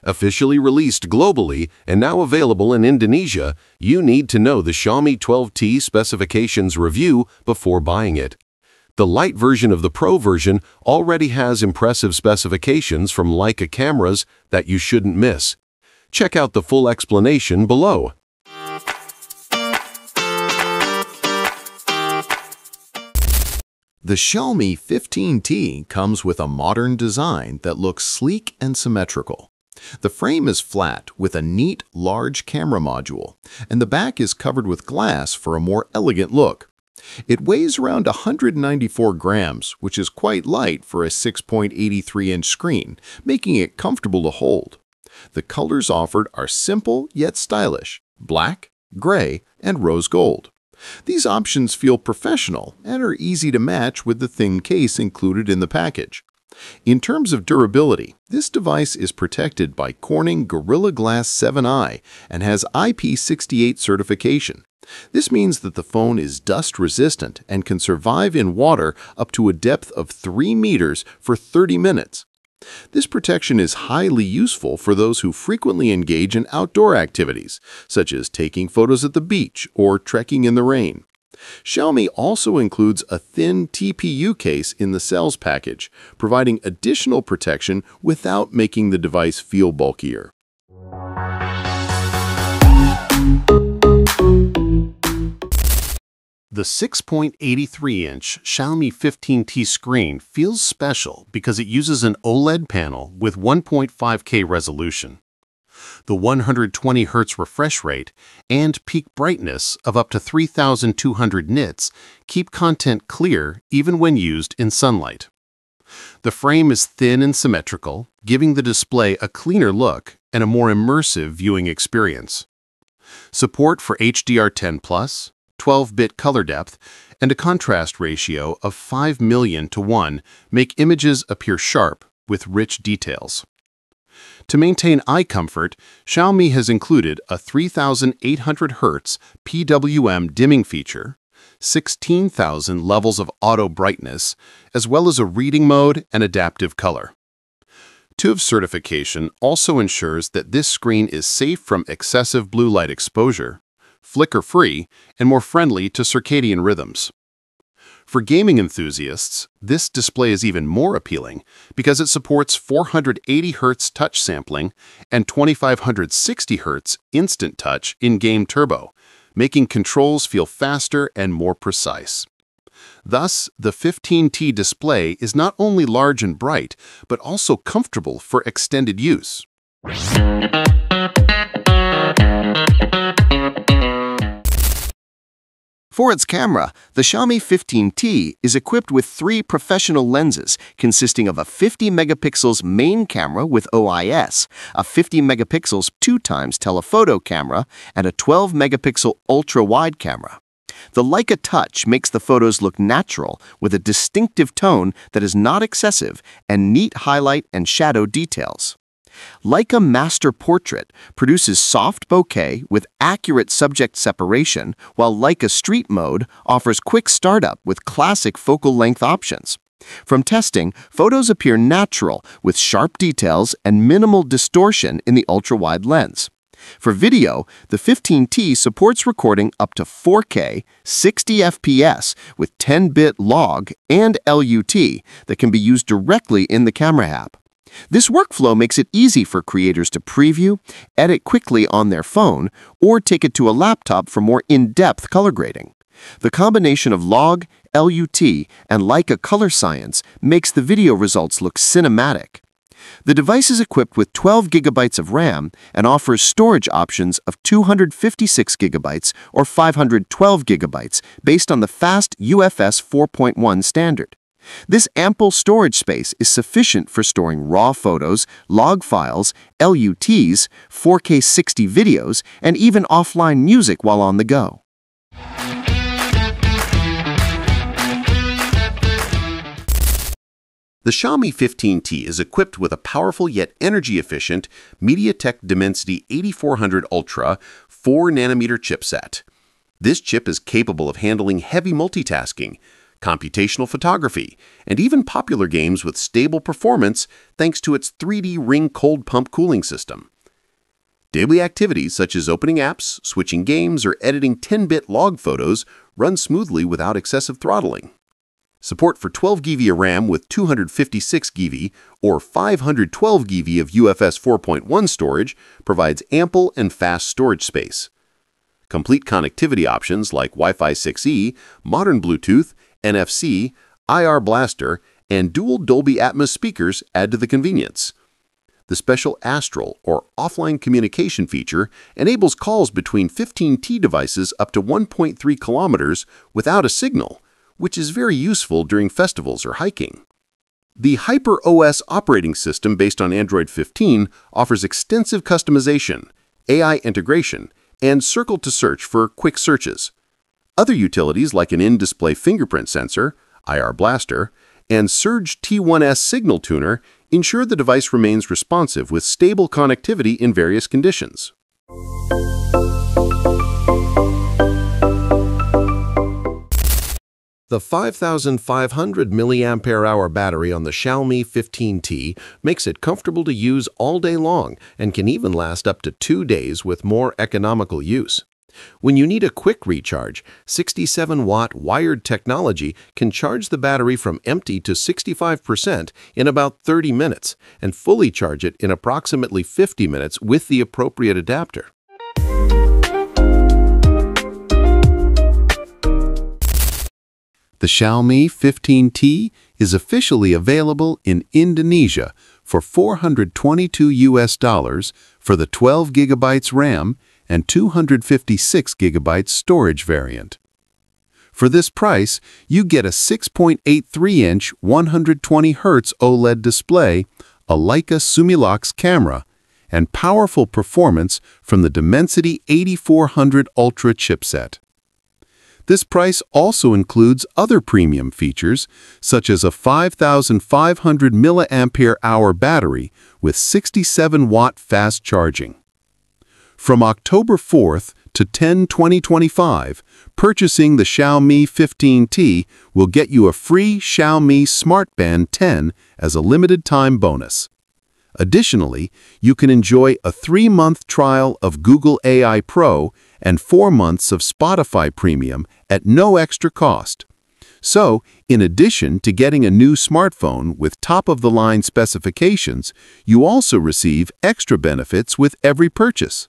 Officially released globally and now available in Indonesia, you need to know the Xiaomi 12T specifications review before buying it. The light version of the Pro version already has impressive specifications from Leica cameras that you shouldn't miss. Check out the full explanation below. The Xiaomi 15T comes with a modern design that looks sleek and symmetrical. The frame is flat with a neat, large camera module, and the back is covered with glass for a more elegant look. It weighs around 194 grams, which is quite light for a 6.83-inch screen, making it comfortable to hold. The colors offered are simple yet stylish: black, gray, and rose gold. These options feel professional and are easy to match with the thin case included in the package. In terms of durability, this device is protected by Corning Gorilla Glass 7i and has IP68 certification. This means that the phone is dust-resistant and can survive in water up to a depth of 3 meters for 30 minutes. This protection is highly useful for those who frequently engage in outdoor activities, such as taking photos at the beach or trekking in the rain. Xiaomi also includes a thin TPU case in the sales package, providing additional protection without making the device feel bulkier. The 6.83-inch Xiaomi 15T screen feels special because it uses an OLED panel with 1.5K resolution. The 120 Hz refresh rate and peak brightness of up to 3,200 nits keep content clear even when used in sunlight. The frame is thin and symmetrical, giving the display a cleaner look and a more immersive viewing experience. Support for HDR10+, 12-bit color depth, and a contrast ratio of 5 million to 1 make images appear sharp with rich details. To maintain eye comfort, Xiaomi has included a 3,800 Hz PWM dimming feature, 16,000 levels of auto brightness, as well as a reading mode and adaptive color. TÜV certification also ensures that this screen is safe from excessive blue light exposure, flicker-free, and more friendly to circadian rhythms. For gaming enthusiasts, this display is even more appealing because it supports 480 Hz touch sampling and 2560 Hz instant touch in-game turbo, making controls feel faster and more precise. Thus, the 15T display is not only large and bright, but also comfortable for extended use. For its camera, the Xiaomi 15T is equipped with 3 professional lenses consisting of a 50 megapixels main camera with OIS, a 50 megapixels 2x telephoto camera, and a 12 megapixel ultra-wide camera. The Leica Touch makes the photos look natural with a distinctive tone that is not excessive and neat highlight and shadow details. Leica Master Portrait produces soft bokeh with accurate subject separation, while Leica Street Mode offers quick startup with classic focal length options. From testing, photos appear natural with sharp details and minimal distortion in the ultra-wide lens. For video, the 15T supports recording up to 4K, 60 FPS with 10-bit log and LUT that can be used directly in the camera app. This workflow makes it easy for creators to preview, edit quickly on their phone, or take it to a laptop for more in-depth color grading. The combination of log, LUT, and Leica color science makes the video results look cinematic. The device is equipped with 12 GB of RAM and offers storage options of 256 GB or 512 GB based on the fast UFS 4.1 standard. This ample storage space is sufficient for storing raw photos, log files, LUTs, 4K 60 videos, and even offline music while on the go. The Xiaomi 15T is equipped with a powerful yet energy-efficient MediaTek Dimensity 8400 Ultra 4nm chipset. This chip is capable of handling heavy multitasking, computational photography, and even popular games with stable performance thanks to its 3D ring cold pump cooling system. Daily activities such as opening apps, switching games, or editing 10-bit log photos run smoothly without excessive throttling. Support for 12 GB of RAM with 256 GB or 512 GB of UFS 4.1 storage provides ample and fast storage space. Complete connectivity options like Wi-Fi 6E, modern Bluetooth, NFC, IR Blaster, and dual Dolby Atmos speakers add to the convenience. The special Astral, or offline communication feature, enables calls between 15T devices up to 1.3 kilometers without a signal, which is very useful during festivals or hiking. The HyperOS operating system based on Android 15 offers extensive customization, AI integration, and Circle to Search for quick searches. Other utilities like an in-display fingerprint sensor, IR Blaster, and Surge T1S signal tuner ensure the device remains responsive with stable connectivity in various conditions. The 5,500 mAh battery on the Xiaomi 15T makes it comfortable to use all day long and can even last up to 2 days with more economical use. When you need a quick recharge, 67-watt wired technology can charge the battery from empty to 65% in about 30 minutes and fully charge it in approximately 50 minutes with the appropriate adapter. The Xiaomi 15T is officially available in Indonesia for $422 for the 12 GB RAM and 256 GB storage variant. For this price, you get a 6.83-inch 120Hz OLED display, a Leica Summilux camera, and powerful performance from the Dimensity 8400 Ultra chipset. This price also includes other premium features, such as a 5,500 mAh battery with 67-watt fast charging. From October 4th to 10/2025, purchasing the Xiaomi 15T will get you a free Xiaomi Smart Band 10 as a limited-time bonus. Additionally, you can enjoy a 3-month trial of Google AI Pro and 4 months of Spotify Premium at no extra cost. So, in addition to getting a new smartphone with top-of-the-line specifications, you also receive extra benefits with every purchase.